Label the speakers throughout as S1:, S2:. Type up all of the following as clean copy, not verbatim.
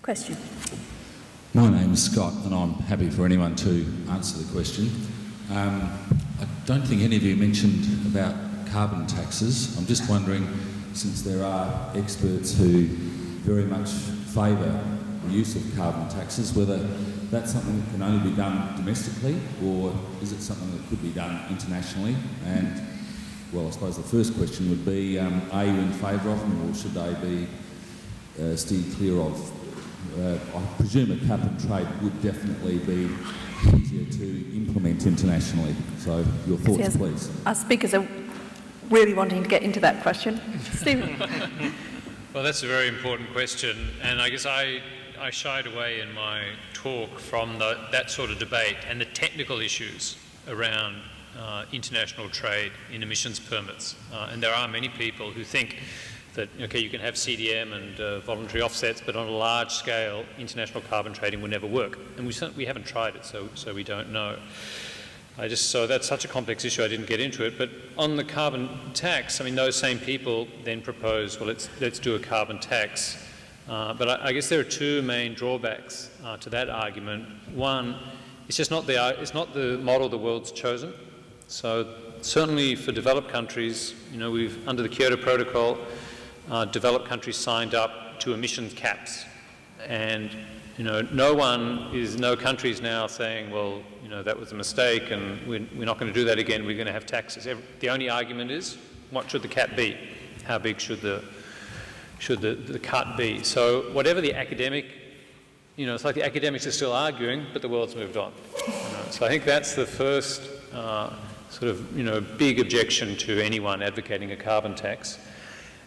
S1: Question.
S2: My name's Scott, and I'm happy for anyone to answer the question. I don't think any of you mentioned about carbon taxes. I'm just wondering, since there are experts who very much favour the use of carbon taxes, whether that's something that can only be done domestically, or is it something that could be done internationally? And, well, I suppose the first question would be, are you in favour of them, or should they be steered clear of? I presume a cap and trade would definitely be easier to implement internationally. So your thoughts, please.
S1: Our speakers are really wanting to get into that question. Stephen.
S3: Well, that's a very important question, and I guess I shied away in my talk from that sort of debate and the technical issues around international trade in emissions permits. And there are many people who think that, okay, you can have CDM and voluntary offsets, but on a large scale, international carbon trading will never work. And we haven't tried it, so we don't know. So that's such a complex issue, I didn't get into it. But on the carbon tax, I mean, those same people then propose, well, let's do a carbon tax. But I guess there are two main drawbacks to that argument. One, it's not the model the world's chosen. So certainly for developed countries, we've, under the Kyoto Protocol, developed countries signed up to emissions caps, and no country is now saying, well, that was a mistake and we're not going to do that again, we're going to have taxes. The only argument is, what should the cap be? How big should the cut be? So whatever the academic, it's like the academics are still arguing, but the world's moved on. So I think that's the first big objection to anyone advocating a carbon tax.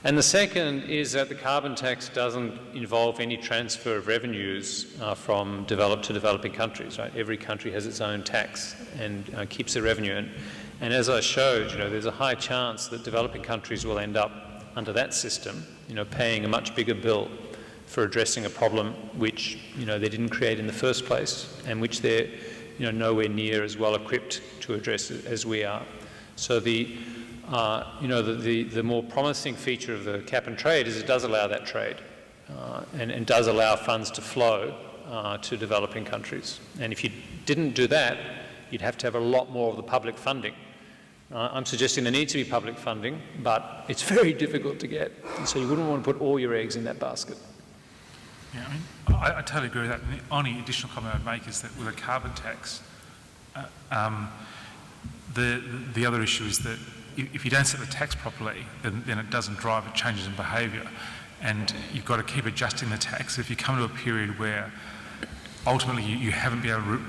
S3: And the second is that the carbon tax doesn't involve any transfer of revenues from developed to developing countries, right? Every country has its own tax and keeps the revenue. And as I showed, there's a high chance that developing countries will end up under that system, paying a much bigger bill for addressing a problem which, they didn't create in the first place, and which they're, nowhere near as well equipped to address as we are. So the more promising feature of the cap and trade is it does allow that trade and does allow funds to flow to developing countries. And if you didn't do that, you'd have to have a lot more of the public funding. I'm suggesting there needs to be public funding, but it's very difficult to get. And so you wouldn't want to put all your eggs in that basket.
S4: Yeah, I totally agree with that. And the only additional comment I'd make is that with a carbon tax, the other issue is that if you don't set the tax properly, then it doesn't drive, it changes in behaviour. And you've got to keep adjusting the tax. If you come to a period where ultimately you haven't been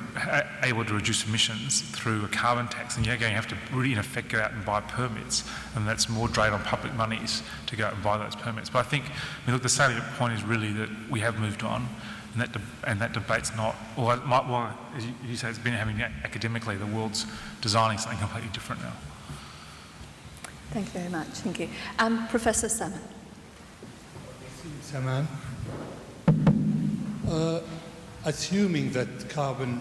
S4: able to reduce emissions through a carbon tax, and you're going to have to really, in effect, go out and buy permits, and that's more drain on public monies to go out and buy those permits. But I think, the salient point is really that we have moved on, and that debate's not, or as you say, it's been happening academically. The world's designing something completely different now.
S1: Thank you very much. Thank you. Professor Salmon.
S5: Salmon. Assuming that carbon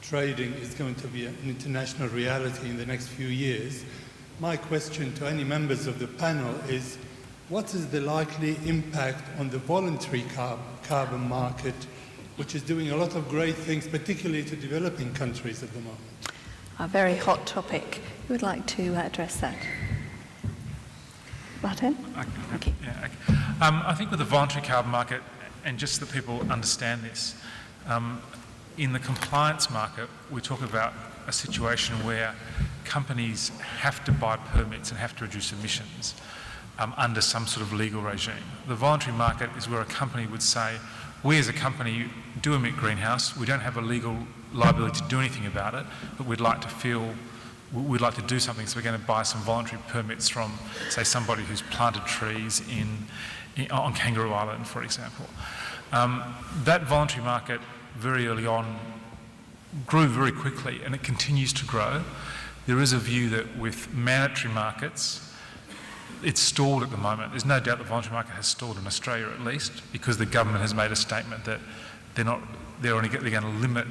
S5: trading is going to be an international reality in the next few years, my question to any members of the panel is, what is the likely impact on the voluntary carbon market, which is doing a lot of great things, particularly to developing countries at the moment?
S1: A very hot topic. Who would like to address that? Martin? Okay.
S4: Yeah, okay. I think with the voluntary carbon market, and just so that people understand this, in the compliance market, we talk about a situation where companies have to buy permits and have to reduce emissions under some sort of legal regime. The voluntary market is where a company would say, we as a company do emit greenhouse, we don't have a legal liability to do anything about it, but we'd like to do something, so we're going to buy some voluntary permits from, say, somebody who's planted trees on Kangaroo Island, for example. That voluntary market very early on grew very quickly, and it continues to grow. There is a view that with mandatory markets, it's stalled at the moment. There's no doubt the voluntary market has stalled in Australia, at least, because the government has made a statement that they're going to limit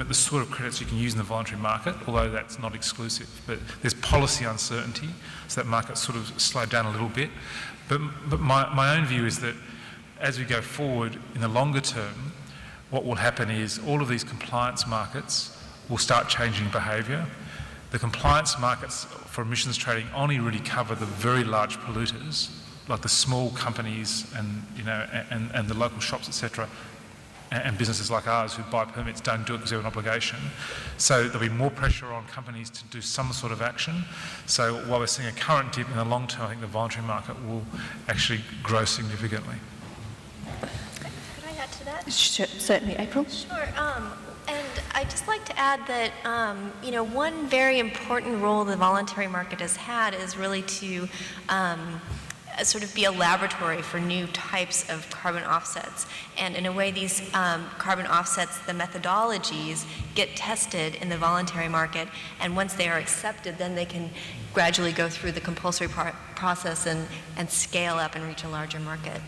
S4: the sort of credits you can use in the voluntary market, although that's not exclusive. But there's policy uncertainty, so that market sort of slowed down a little bit. But my own view is that as we go forward in the longer term, what will happen is all of these compliance markets will start changing behaviour. The compliance markets for emissions trading only really cover the very large polluters, like the small companies and, you know, and the local shops, etc. And businesses like ours who buy permits don't do it because they have an obligation. So there'll be more pressure on companies to do some sort of action. So while we're seeing a current dip, in the long term, I think the voluntary market will actually grow significantly.
S6: Could I add to that?
S1: Certainly, April.
S6: Sure. And I'd just like to add that, you know, one very important role the voluntary market has had is really to sort of be a laboratory for new types of carbon offsets. And in a way, these carbon offsets, the methodologies, get tested in the voluntary market, and once they are accepted, then they can gradually go through the compulsory process and scale up and reach a larger market.